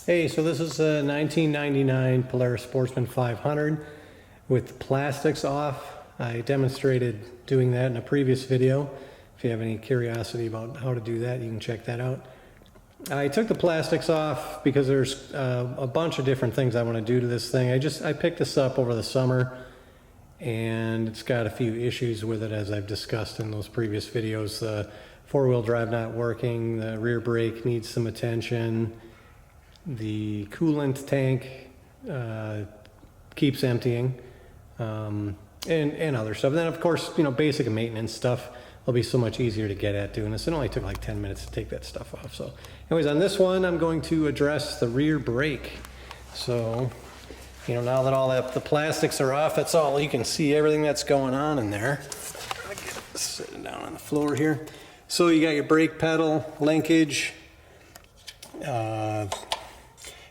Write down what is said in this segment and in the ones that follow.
Hey, so this is a 1999 Polaris Sportsman 500 with the plastics off. I demonstrated doing that in a previous video. If you have any curiosity about how to do that, you can check that out. I took the plastics off because there's a bunch of different things I want to do to this thing. I picked this up over the summer and it's got a few issues with it, as I've discussed in those previous videos. The four-wheel drive not working, the rear brake needs some attention, the coolant tank keeps emptying, and other stuff. And then of course, you know, basic maintenance stuff will be so much easier to get at doing this. It only took like 10 minutes to take that stuff off. So anyways, on this one, I'm going to address the rear brake. So, you know, now that all the plastics are off, that's all you can see, everything that's going on in there. I get it sitting down on the floor here. So you got your brake pedal linkage.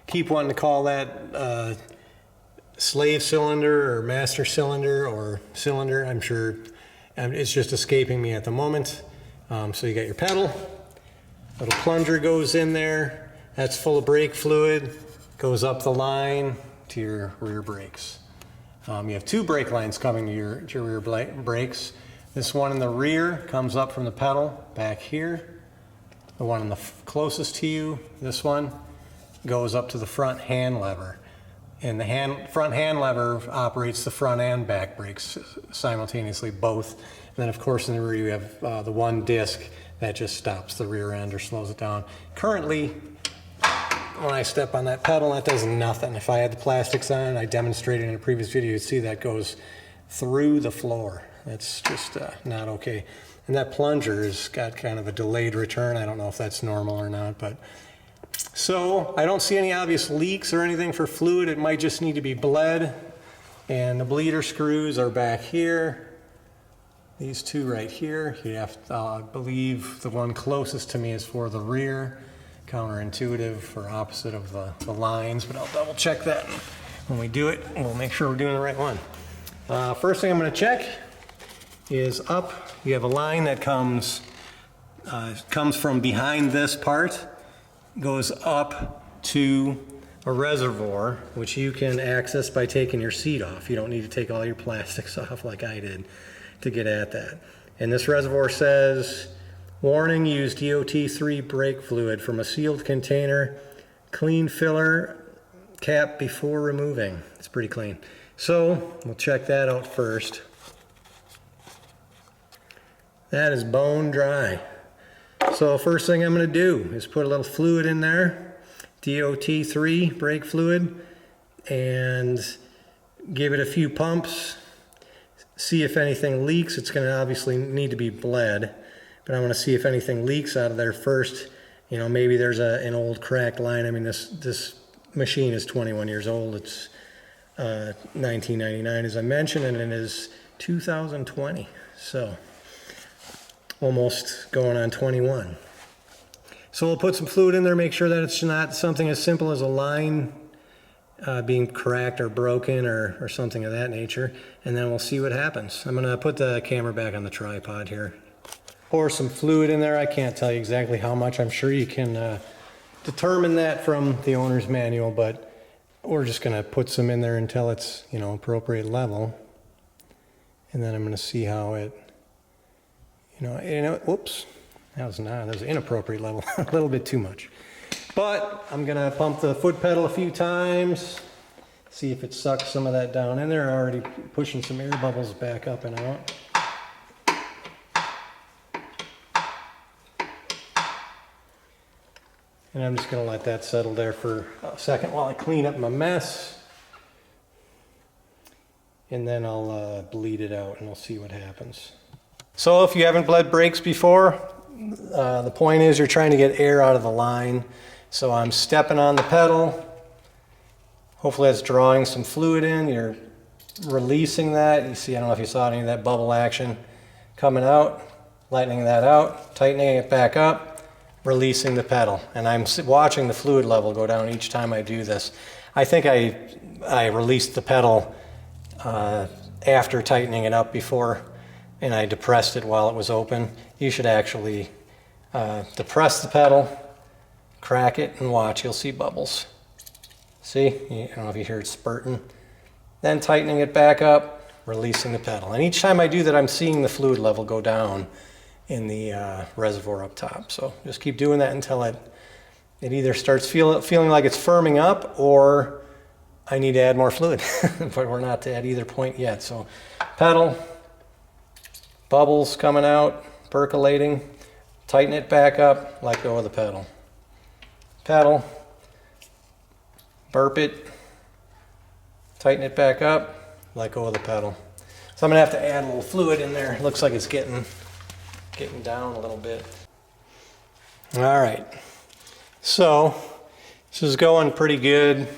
Keep wanting to call that slave cylinder or master cylinder or cylinder. I'm sure it's just escaping me at the moment. So you got your pedal, little plunger goes in there. That's full of brake fluid, goes up the line to your rear brakes. You have two brake lines coming to your rear brakes. This one in the rear comes up from the pedal back here. The one in the closest to you, this one, goes up to the front hand lever. And the front hand lever operates the front and back brakes simultaneously, both. And then of course in the rear you have the one disc that just stops the rear end or slows it down. Currently, when I step on that pedal, that does nothing. If I had the plastics on, I demonstrated in a previous video, you'd see that goes through the floor. That's just not okay. And that plunger has got kind of a delayed return. I don't know if that's normal or not, but so I don't see any obvious leaks or anything for fluid. It might just need to be bled. And the bleeder screws are back here. These two right here. You have to, I believe the one closest to me is for the rear. Counterintuitive or opposite of the lines, but I'll double check that when we do it. We'll make sure we're doing the right one. First thing I'm going to check is up. You have a line that comes from behind this part, goes up to a reservoir, which you can access by taking your seat off. You don't need to take all your plastics off like I did to get at that. And this reservoir says, warning, use DOT3 brake fluid from a sealed container. Clean filler cap before removing. It's pretty clean. So we'll check that out first. That is bone dry. So first thing I'm going to do is put a little fluid in there, DOT3 brake fluid, and give it a few pumps. See if anything leaks. It's going to obviously need to be bled, but I want to see if anything leaks out of there first. You know, maybe there's an old cracked line. I mean, this machine is 21 years old. It's 1999, as I mentioned, and it is 2020. So almost going on 21. So we'll put some fluid in there, make sure that it's not something as simple as a line being cracked or broken or something of that nature, and then we'll see what happens. I'm gonna put the camera back on the tripod here. Pour some fluid in there. I can't tell you exactly how much. I'm sure you can determine that from the owner's manual, but we're just gonna put some in there until it's, you know, appropriate level. And then I'm gonna see how it, whoops, that was an inappropriate level, a little bit too much. But I'm gonna pump the foot pedal a few times, see if it sucks some of that down in there. Already pushing some air bubbles back up and out. And I'm just gonna let that settle there for a second while I clean up my mess. And then I'll bleed it out and we'll see what happens. So if you haven't bled brakes before, the point is you're trying to get air out of the line. So I'm stepping on the pedal. Hopefully that's drawing some fluid in. You're releasing that. You see, I don't know if you saw any of that bubble action coming out, lightening that out, tightening it back up, releasing the pedal. And I'm watching the fluid level go down each time I do this. I think I released the pedal after tightening it up before, and I depressed it while it was open. You should actually depress the pedal, crack it, and watch. You'll see bubbles. See, I don't know if you hear it spurting. Then tightening it back up, releasing the pedal. And each time I do that, I'm seeing the fluid level go down in the reservoir up top. So just keep doing that until it either starts feeling like it's firming up, or I need to add more fluid. But we're not at either point yet. So pedal, bubbles coming out, percolating, tighten it back up, let go of the pedal. Pedal, burp it, tighten it back up, let go of the pedal. So I'm gonna have to add a little fluid in there. It looks like it's getting down a little bit. All right, so this is going pretty good.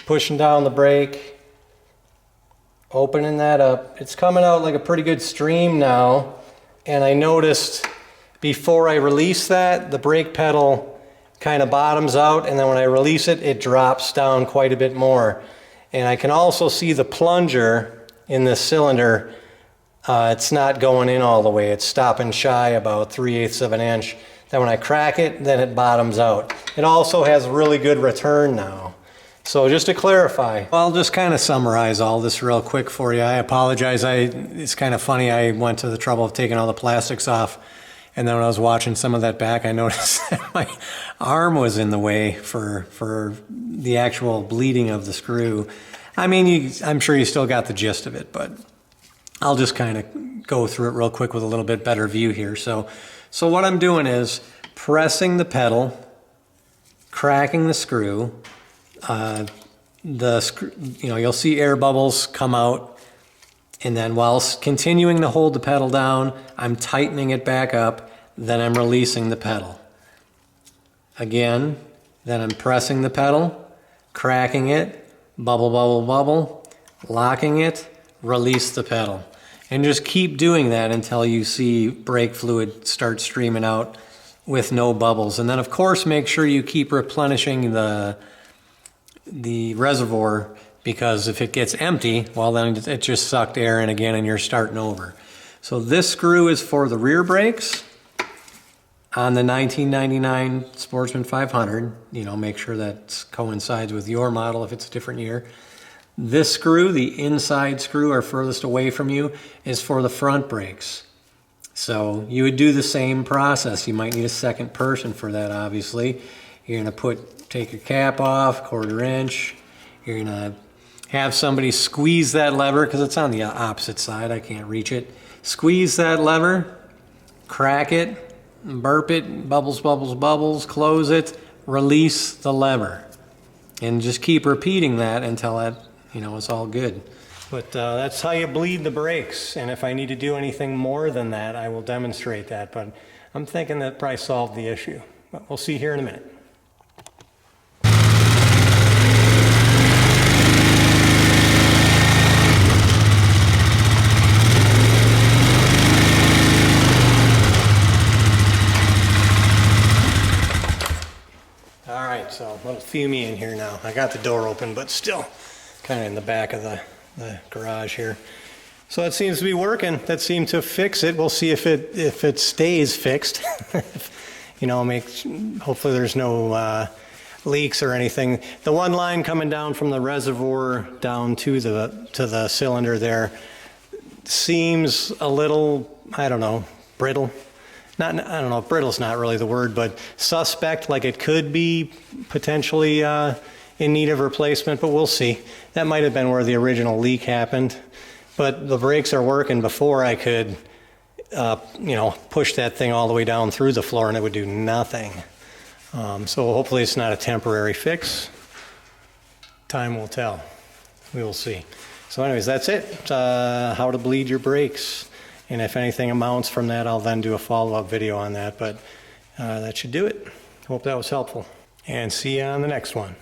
Pushing down the brake, opening that up. It's coming out like a pretty good stream now. And I noticed before I release that, the brake pedal kind of bottoms out, and then when I release it, it drops down quite a bit more. And I can also see the plunger in this cylinder. It's not going in all the way. It's stopping shy about 3/8 of an inch. Then when I crack it, then it bottoms out. It also has really good return now. So just to clarify, I'll just kind of summarize all this real quick for you. I apologize. It's kind of funny. I went to the trouble of taking all the plastics off, and then when I was watching some of that back, I noticed that my arm was in the way for the actual bleeding of the screw. I mean, I'm sure you still got the gist of it, but I'll just kind of go through it real quick with a little bit better view here. So what I'm doing is pressing the pedal, cracking the screw. You'll see air bubbles come out, and then while continuing to hold the pedal down, I'm tightening it back up, then I'm releasing the pedal. Again, then I'm pressing the pedal, cracking it, bubble, bubble, bubble, locking it, release the pedal. And just keep doing that until you see brake fluid start streaming out with no bubbles. And then of course make sure you keep replenishing the reservoir, because if it gets empty, well then it just sucked air in again and you're starting over. So this screw is for the rear brakes on the 1999 Sportsman 500. Make sure that coincides with your model if it's a different year. This screw, the inside screw or furthest away from you, is for the front brakes. So you would do the same process. You might need a second person for that, obviously. You're going to take your cap off, 1/4 inch. You're going to have somebody squeeze that lever, because it's on the opposite side. I can't reach it. Squeeze that lever, crack it, burp it, bubbles, bubbles, bubbles, close it, release the lever. And just keep repeating that until it's all good. But that's how you bleed the brakes. And if I need to do anything more than that, I will demonstrate that. But I'm thinking that probably solved the issue. But we'll see here in a minute. So a little fumey in here now. I got the door open, but still kind of in the back of the garage here. So it seems to be working. That seemed to fix it. We'll see if it stays fixed. Hopefully there's no leaks or anything. The one line coming down from the reservoir down to the cylinder there seems a little, I don't know, brittle. I don't know, brittle's not really the word, but suspect, like it could be potentially in need of replacement, but we'll see. That might have been where the original leak happened. But the brakes are working before I could, push that thing all the way down through the floor and it would do nothing. So hopefully it's not a temporary fix. Time will tell. We will see. So anyways, that's it. How to bleed your brakes. And if anything amounts from that, I'll then do a follow-up video on that. But that should do it. Hope that was helpful. And see you on the next one.